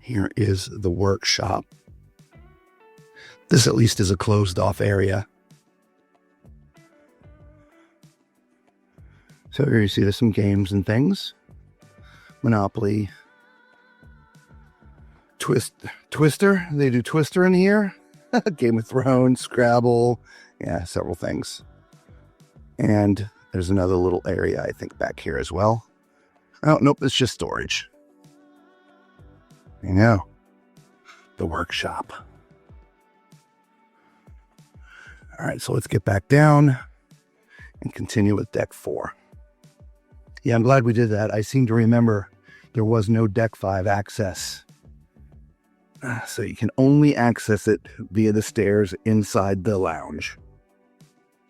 Here is the workshop. This at least is a closed off area. So here you see there's some games and things. Monopoly. Twister. They do Twister in here. Game of Thrones, Scrabble. Yeah, several things. And there's another little area, I think, back here as well. Oh, nope, it's just storage. You know, the workshop. All right, so let's get back down and continue with deck 4. Yeah, I'm glad we did that. I seem to remember there was no deck 5 access. So you can only access it via the stairs inside the lounge.